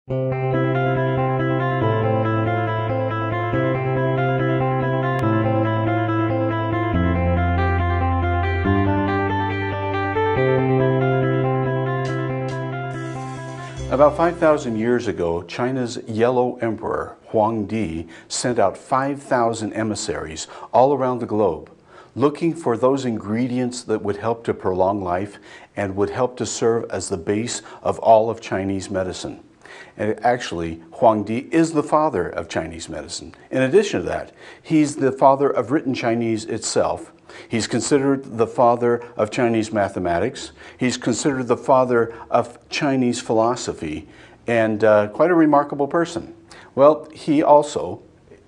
About 5,000 years ago, China's Yellow Emperor, Huangdi, sent out 5,000 emissaries all around the globe, looking for those ingredients that would help to prolong life and would help to serve as the base of all of Chinese medicine. And actually, Huangdi is the father of Chinese medicine. In addition to that, he's the father of written Chinese itself. He's considered the father of Chinese mathematics. He's considered the father of Chinese philosophy, and quite a remarkable person. Well, he also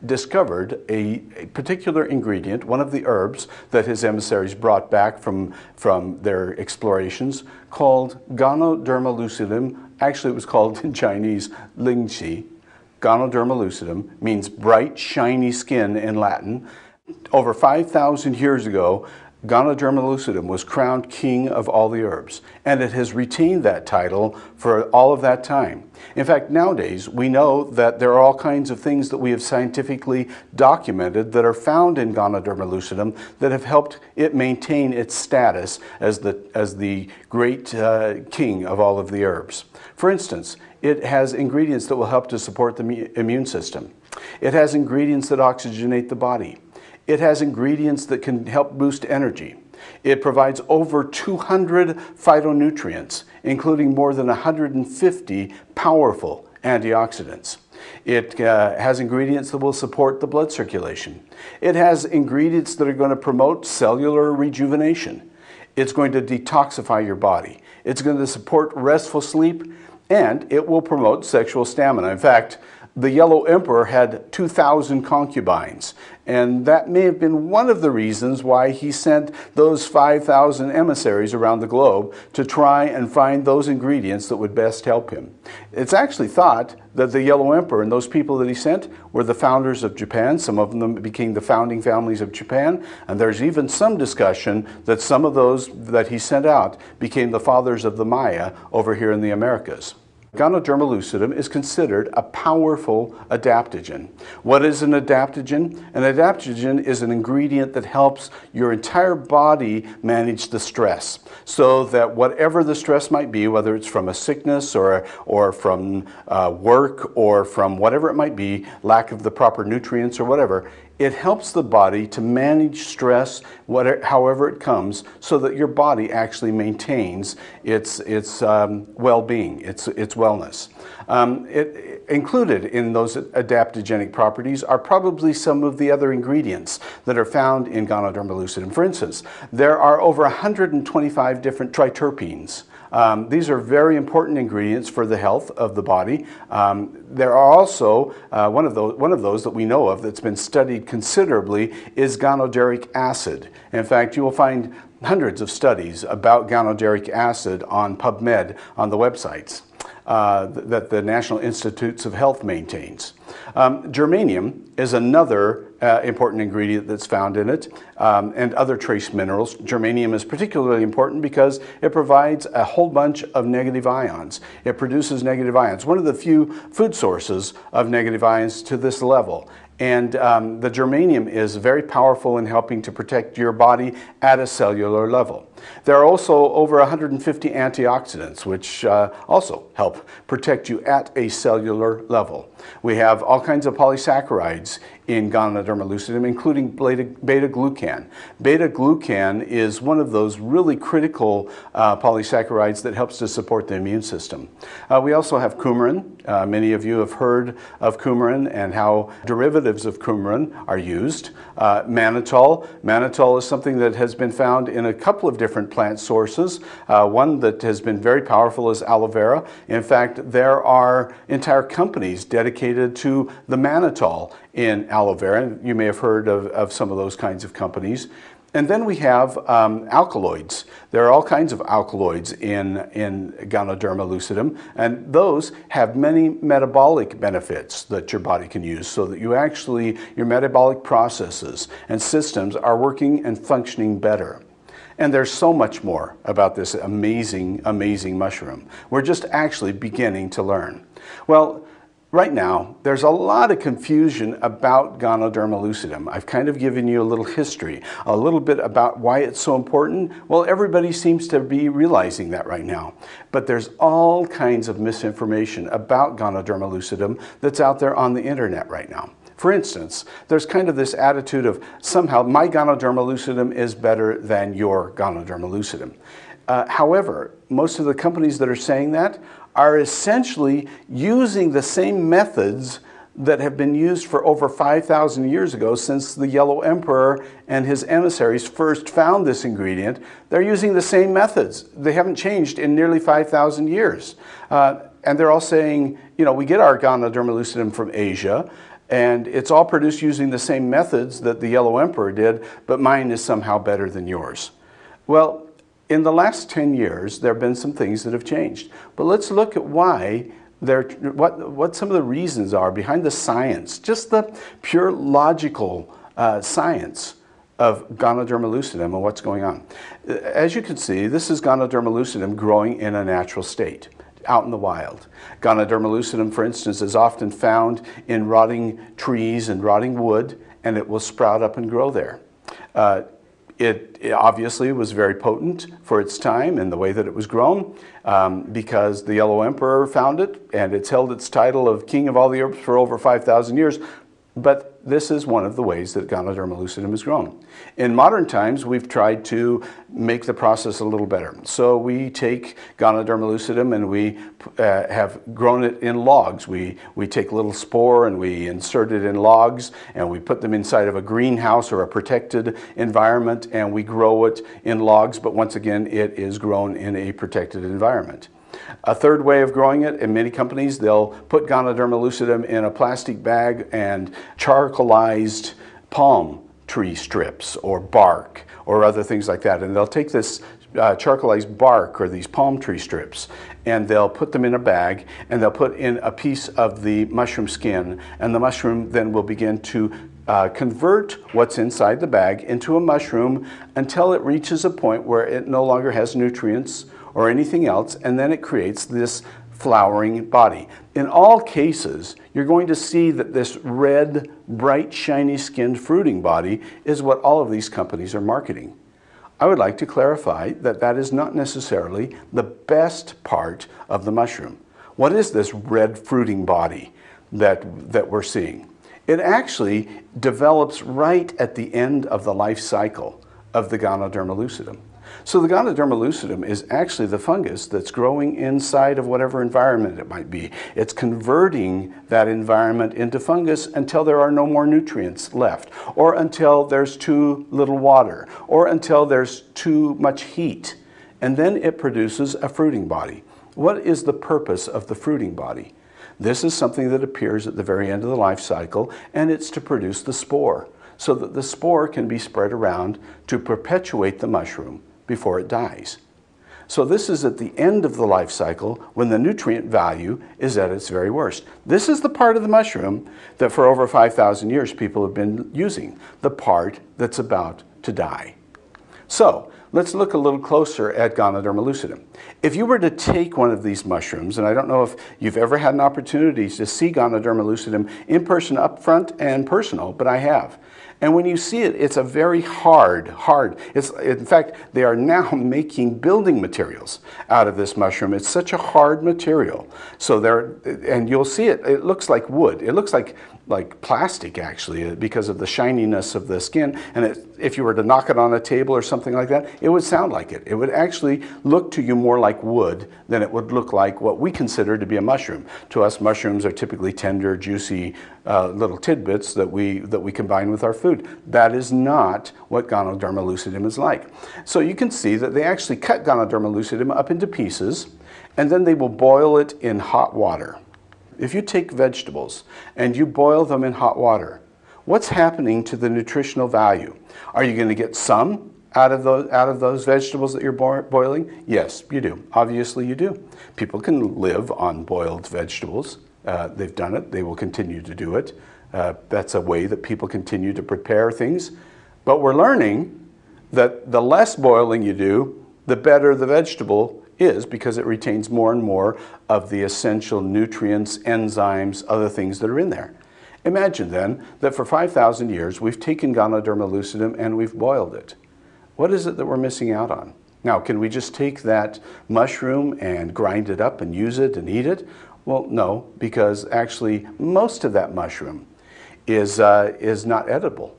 discovered a particular ingredient, one of the herbs that his emissaries brought back from their explorations, called Ganoderma lucidum. Actually, it was called in Chinese lingqi. Ganoderma lucidum means bright, shiny skin in Latin. Over 5,000 years ago, Ganoderma lucidum was crowned king of all the herbs, and it has retained that title for all of that time. In fact, nowadays, we know that there are all kinds of things that we have scientifically documented that are found in Ganoderma lucidum that have helped it maintain its status as the great king of all of the herbs. For instance, it has ingredients that will help to support the immune system. It has ingredients that oxygenate the body. It has ingredients that can help boost energy. It provides over 200 phytonutrients, including more than 150 powerful antioxidants. It has ingredients that will support the blood circulation. It has ingredients that are going to promote cellular rejuvenation. It's going to detoxify your body. It's going to support restful sleep, and it will promote sexual stamina. In fact, the Yellow Emperor had 2,000 concubines, and that may have been one of the reasons why he sent those 5,000 emissaries around the globe to try and find those ingredients that would best help him. It's actually thought that the Yellow Emperor and those people that he sent were the founders of Japan. Some of them became the founding families of Japan, and there's even some discussion that some of those that he sent out became the fathers of the Maya over here in the Americas. Ganoderma lucidum is considered a powerful adaptogen. What is an adaptogen? An adaptogen is an ingredient that helps your entire body manage the stress, so that whatever the stress might be, whether it's from a sickness or from work or from whatever it might be, lack of the proper nutrients or whatever, it helps the body to manage stress, however it comes, so that your body actually maintains its well-being, its wellness. Included in those adaptogenic properties are probably some of the other ingredients that are found in Ganoderma lucidum. For instance, there are over 125 different triterpenes. These are very important ingredients for the health of the body. There are also, one of those that we know of that's been studied considerably is ganoderic acid. In fact, you will find hundreds of studies about ganoderic acid on PubMed on the websites that the National Institutes of Health maintains. Germanium is another important ingredient that's found in it, and other trace minerals. Germanium is particularly important because it provides a whole bunch of negative ions. It produces negative ions, one of the few food sources of negative ions to this level. And the germanium is very powerful in helping to protect your body at a cellular level. There are also over 150 antioxidants, which also help protect you at a cellular level. We have all kinds of polysaccharides in Ganoderma lucidum, including beta-glucan. Beta-glucan is one of those really critical polysaccharides that helps to support the immune system. We also have coumarin. Many of you have heard of coumarin and how derivatives of coumarin are used. Mannitol. Mannitol is something that has been found in a couple of different plant sources. One that has been very powerful is aloe vera. In fact, there are entire companies dedicated to the mannitol in aloe vera. You may have heard of some of those kinds of companies. And then we have alkaloids. There are all kinds of alkaloids in Ganoderma lucidum, and those have many metabolic benefits that your body can use, so that your metabolic processes and systems are working and functioning better. And there's so much more about this amazing, amazing mushroom. We're just actually beginning to learn. Well, right now, there's a lot of confusion about Ganoderma lucidum. I've kind of given you a little history, a little bit about why it's so important. Well, everybody seems to be realizing that right now. But there's all kinds of misinformation about Ganoderma lucidum that's out there on the internet right now. For instance, there's kind of this attitude of somehow my Ganoderma lucidum is better than your Ganoderma lucidum. However, most of the companies that are saying that are essentially using the same methods that have been used for over 5,000 years ago, since the Yellow Emperor and his emissaries first found this ingredient. They're using the same methods. They haven't changed in nearly 5,000 years. And they're all saying, you know, we get our Ganoderma lucidum from Asia, and it's all produced using the same methods that the Yellow Emperor did, but mine is somehow better than yours. Well, in the last 10 years, there have been some things that have changed. But let's look at why what some of the reasons are behind the science, just the pure logical science of Ganoderma lucidum and what's going on. As you can see, this is Ganoderma lucidum growing in a natural state, out in the wild. Ganoderma lucidum, for instance, is often found in rotting trees and rotting wood, and it will sprout up and grow there. It obviously was very potent for its time and the way that it was grown, because the Yellow Emperor found it, and it's held its title of King of all the herbs for over 5,000 years. But this is one of the ways that Ganoderma lucidum is grown. In modern times, we've tried to make the process a little better. So we take Ganoderma lucidum and we have grown it in logs. We take a little spore and we insert it in logs, and we put them inside of a greenhouse or a protected environment, and we grow it in logs. But once again, it is grown in a protected environment. A third way of growing it, in many companies, they'll put Ganoderma lucidum in a plastic bag and charcoalized palm tree strips or bark or other things like that. And they'll take this charcoalized bark or these palm tree strips, and they'll put them in a bag, and they'll put in a piece of the mushroom skin, and the mushroom then will begin to convert what's inside the bag into a mushroom until it reaches a point where it no longer has nutrients or anything else, and then it creates this flowering body. In all cases, you're going to see that this red, bright, shiny skinned fruiting body is what all of these companies are marketing. I would like to clarify that that is not necessarily the best part of the mushroom. What is this red fruiting body that we're seeing? It actually develops right at the end of the life cycle of the Ganoderma lucidum. So the Ganoderma lucidum is actually the fungus that's growing inside of whatever environment it might be. It's converting that environment into fungus until there are no more nutrients left, or until there's too little water, or until there's too much heat. And then it produces a fruiting body. What is the purpose of the fruiting body? This is something that appears at the very end of the life cycle, and it's to produce the spore, so that the spore can be spread around to perpetuate the mushroom before it dies. So this is at the end of the life cycle when the nutrient value is at its very worst. This is the part of the mushroom that for over 5,000 years people have been using, the part that's about to die. So let's look a little closer at Ganoderma lucidum. If you were to take one of these mushrooms, and I don't know if you've ever had an opportunity to see Ganoderma lucidum in person, up front and personal, but I have. And when you see it, it's a very hard. In fact, they are now making building materials out of this mushroom. It's such a hard material. So and you'll see it, it looks like wood. It looks like plastic, actually, because of the shininess of the skin. And if you were to knock it on a table or something like that, it would sound like it. It would actually look to you more like wood than it would look like what we consider to be a mushroom. To us, mushrooms are typically tender, juicy little tidbits that we combine with our food. That is not what Ganoderma lucidum is like. So you can see that they actually cut Ganoderma lucidum up into pieces, and then they will boil it in hot water. If you take vegetables and you boil them in hot water, what's happening to the nutritional value? Are you going to get some out of those vegetables that you're boiling? Yes, you do. Obviously you do. People can live on boiled vegetables. They've done it. They will continue to do it. That's a way that people continue to prepare things. But we're learning that the less boiling you do, the better the vegetable is, because it retains more and more of the essential nutrients, enzymes, other things that are in there. Imagine then that for 5,000 years we've taken Ganoderma lucidum and we've boiled it. What is it that we're missing out on? Now, can we just take that mushroom and grind it up and use it and eat it? Well, no, because actually most of that mushroom is not edible,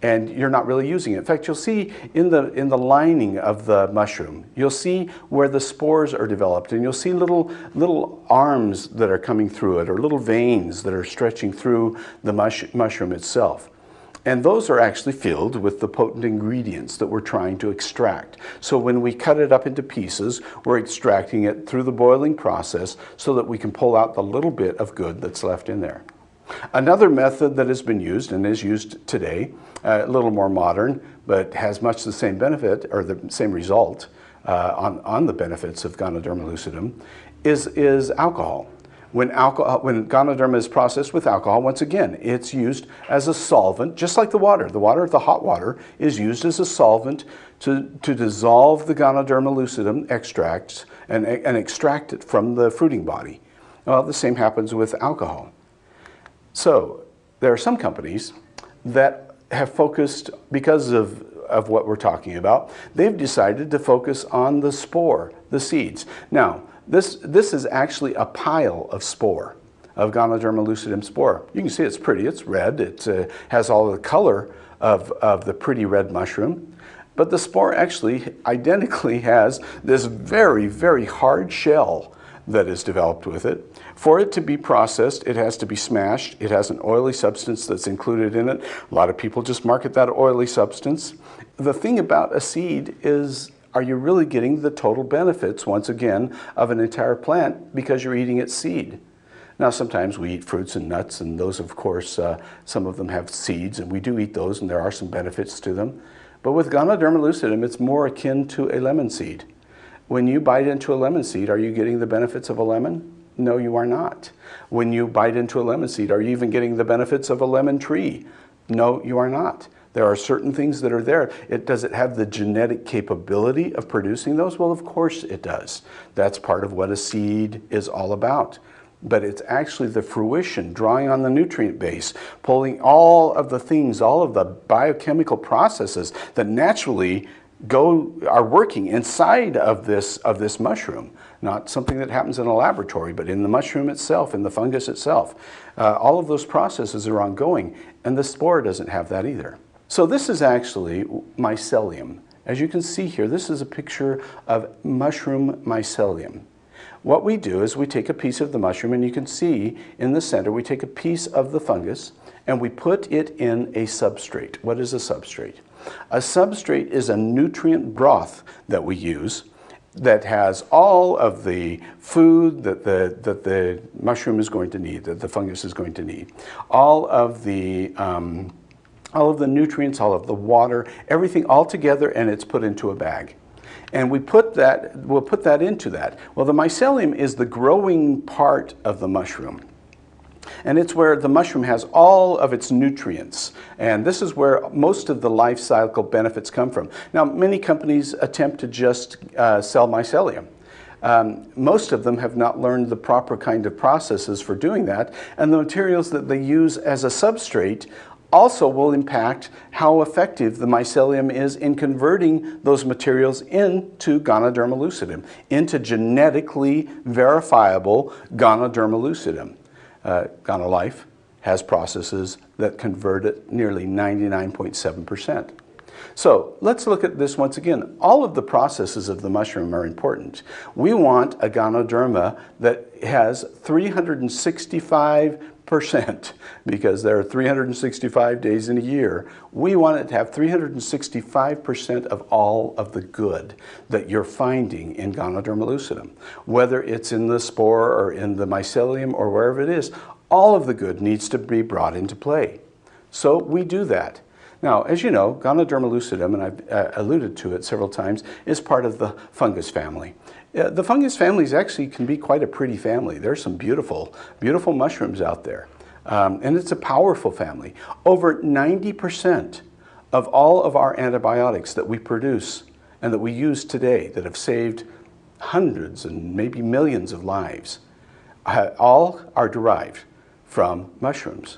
and you're not really using it. In fact, you'll see in the lining of the mushroom, you'll see where the spores are developed, and you'll see little arms that are coming through it, or little veins that are stretching through the mushroom itself. And those are actually filled with the potent ingredients that we're trying to extract. So when we cut it up into pieces, we're extracting it through the boiling process so that we can pull out the little bit of good that's left in there. Another method that has been used and is used today, a little more modern, but has much the same benefit or the same result on the benefits of Ganoderma lucidum, is alcohol. When Ganoderma is processed with alcohol, once again, it's used as a solvent, just like the water. The hot water, is used as a solvent to dissolve the Ganoderma lucidum extracts and extract it from the fruiting body. Well, the same happens with alcohol. So there are some companies that have focused, because of what we're talking about, they've decided to focus on the spore, the seeds. Now, this is actually a pile of spore, of Ganoderma lucidum spore. You can see it's pretty, it's red, it has all the color of the pretty red mushroom, but the spore actually identically has this very, very hard shell that is developed with it. For it to be processed, it has to be smashed. It has an oily substance that's included in it. A lot of people just market that oily substance. The thing about a seed is, are you really getting the total benefits, once again, of an entire plant because you're eating its seed? Now, sometimes we eat fruits and nuts, and those, of course, some of them have seeds, and we do eat those, and there are some benefits to them. But with Ganoderma lucidum, it's more akin to a lemon seed. When you bite into a lemon seed, are you getting the benefits of a lemon? No, you are not. When you bite into a lemon seed, are you even getting the benefits of a lemon tree? No, you are not. There are certain things that are there. Does it have the genetic capability of producing those? Well, of course it does. That's part of what a seed is all about. But it's actually the fruition, drawing on the nutrient base, pulling all of the things, all of the biochemical processes that naturally are working inside of this mushroom. Not something that happens in a laboratory, but in the mushroom itself, in the fungus itself. All of those processes are ongoing, and the spore doesn't have that either. So this is actually mycelium. As you can see here, this is a picture of mushroom mycelium. What we do is we take a piece of the mushroom, and you can see in the center, we take a piece of the fungus, and we put it in a substrate. What is a substrate? A substrate is a nutrient broth that we use that has all of the food that the mushroom is going to need, that the fungus is going to need. All of the nutrients, all of the water, everything all together, and it's put into a bag. And we'll put that into that. Well, the mycelium is the growing part of the mushroom. And it's where the mushroom has all of its nutrients. And this is where most of the life cycle benefits come from. Now, many companies attempt to just sell mycelium. Most of them have not learned the proper kind of processes for doing that. And the materials that they use as a substrate also will impact how effective the mycelium is in converting those materials into Ganoderma lucidum, into genetically verifiable Ganoderma lucidum. GanoLife has processes that convert it nearly 99.7%. So let's look at this once again. All of the processes of the mushroom are important. We want a Ganoderma that has 365%, because there are 365 days in a year. We want it to have 365% of all of the good that you're finding in Ganoderma lucidum. Whether it's in the spore or in the mycelium or wherever it is, all of the good needs to be brought into play. So we do that. Now, as you know, Ganoderma lucidum, and I've alluded to it several times, is part of the fungus family. The fungus families actually can be quite a pretty family. There's some beautiful, beautiful mushrooms out there. And it's a powerful family. Over 90% of all of our antibiotics that we produce and that we use today that have saved hundreds and maybe millions of lives, all are derived from mushrooms.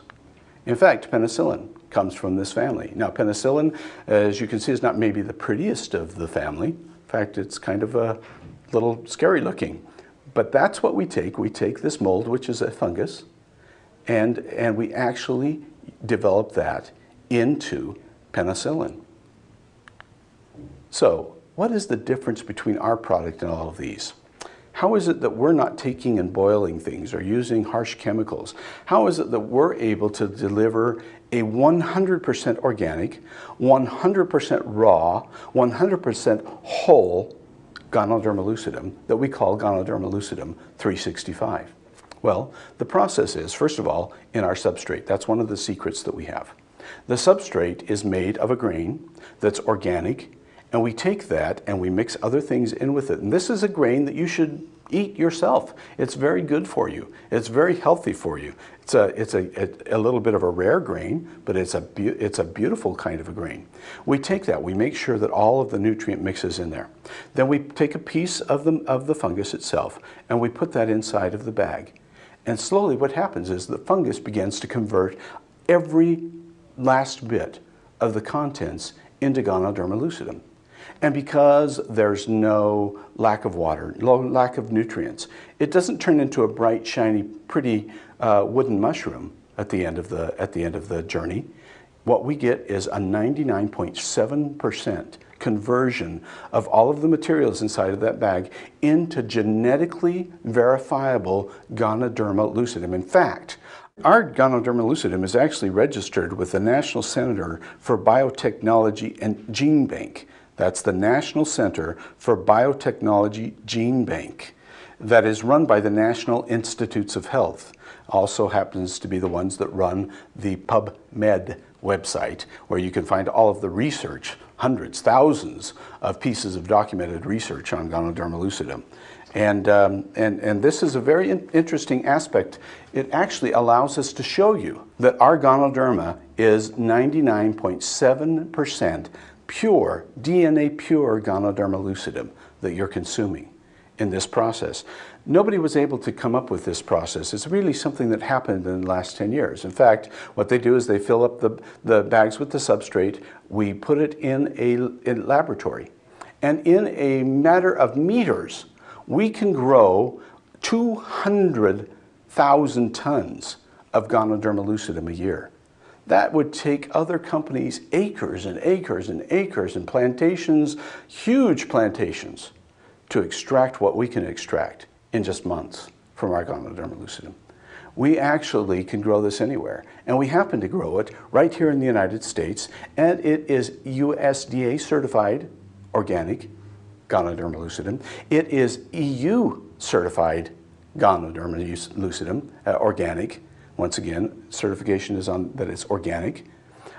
In fact, penicillin comes from this family. Now, penicillin, as you can see, is not maybe the prettiest of the family. In fact, it's kind of a little scary looking. But that's what we take. We take this mold, which is a fungus, and we actually develop that into penicillin. So, what is the difference between our product and all of these? How is it that we're not taking and boiling things or using harsh chemicals? How is it that we're able to deliver a 100% organic, 100% raw, 100% whole Ganoderma lucidum that we call Ganoderma lucidum 365? Well, the process is, first of all, in our substrate. That's one of the secrets that we have. The substrate is made of a grain that's organic, and we take that and we mix other things in with it. And this is a grain that you should eat yourself. It's very good for you. It's very healthy for you. It's a little bit of a rare grain, but it's a beautiful kind of a grain. We take that, we make sure that all of the nutrient mixes in there. Then we take a piece of the fungus itself and we put that inside of the bag. And slowly what happens is the fungus begins to convert every last bit of the contents into Ganoderma lucidum. And because there's no lack of water, no lack of nutrients, it doesn't turn into a bright, shiny, pretty wooden mushroom at the end of the journey. What we get is a 99.7% conversion of all of the materials inside of that bag into genetically verifiable Ganoderma lucidum. In fact, our Ganoderma lucidum is actually registered with the National Center for Biotechnology and Gene Bank. That's the National Center for Biotechnology Gene Bank that is run by the National Institutes of Health. Also happens to be the ones that run the PubMed website, where you can find all of the research, hundreds, thousands of pieces of documented research on Ganoderma lucidum. And this is a very interesting aspect. It actually allows us to show you that our Ganoderma is 99.7% pure, DNA pure Ganoderma lucidum that you're consuming in this process. Nobody was able to come up with this process. It's really something that happened in the last 10 years. In fact, what they do is they fill up the bags with the substrate, we put it in a laboratory, and in a matter of meters, we can grow 200,000 tons of Ganoderma lucidum a year. That would take other companies acres and acres and acres and plantations, huge plantations, to extract what we can extract in just months from our Ganoderma lucidum. We actually can grow this anywhere, and we happen to grow it right here in the United States, and it is USDA certified organic Ganoderma lucidum. It is EU certified Ganoderma lucidum organic. Once again, certification is on that it's organic.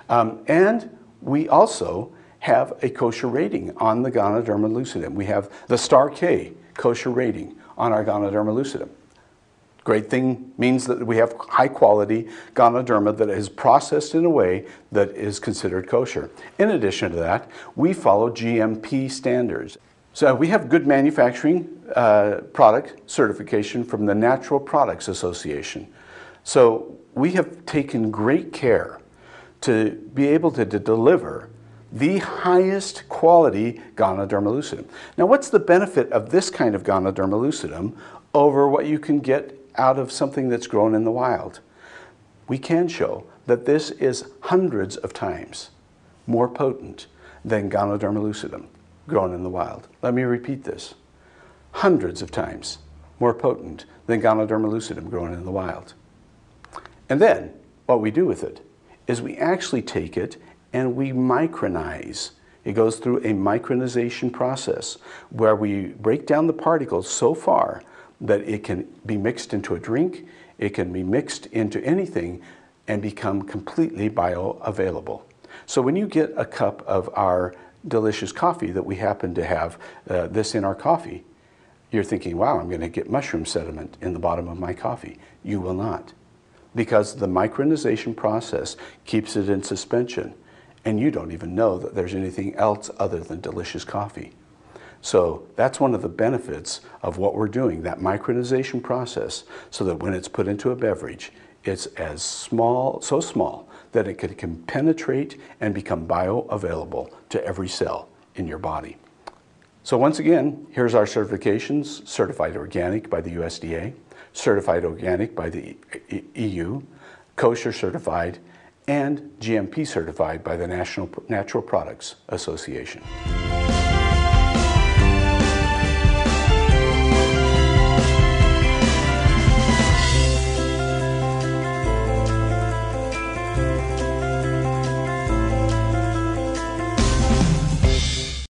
And we also have a kosher rating on the Ganoderma lucidum. We have the Star K kosher rating on our Ganoderma lucidum. Great thing means that we have high quality Ganoderma that is processed in a way that is considered kosher. In addition to that, we follow GMP standards. So we have good manufacturing product certification from the Natural Products Association. So we have taken great care to be able to deliver the highest quality Ganoderma lucidum. Now, what's the benefit of this kind of Ganoderma lucidum over what you can get out of something that's grown in the wild? We can show that this is hundreds of times more potent than Ganoderma lucidum grown in the wild. Let me repeat this. Hundreds of times more potent than Ganoderma lucidum grown in the wild. And then what we do with it is we actually take it and we micronize. It goes through a micronization process where we break down the particles so far that it can be mixed into a drink, it can be mixed into anything and become completely bioavailable. So when you get a cup of our delicious coffee that we happen to have this in our coffee, you're thinking, wow, I'm going to get mushroom sediment in the bottom of my coffee. You will not, because the micronization process keeps it in suspension. and you don't even know that there's anything else other than delicious coffee. So that's one of the benefits of what we're doing, that micronization process, so that when it's put into a beverage, it's as small, so small that it can penetrate and become bioavailable to every cell in your body. So once again, here's our certifications: certified organic by the USDA, certified organic by the EU, kosher certified, and GMP certified by the National Natural Products Association.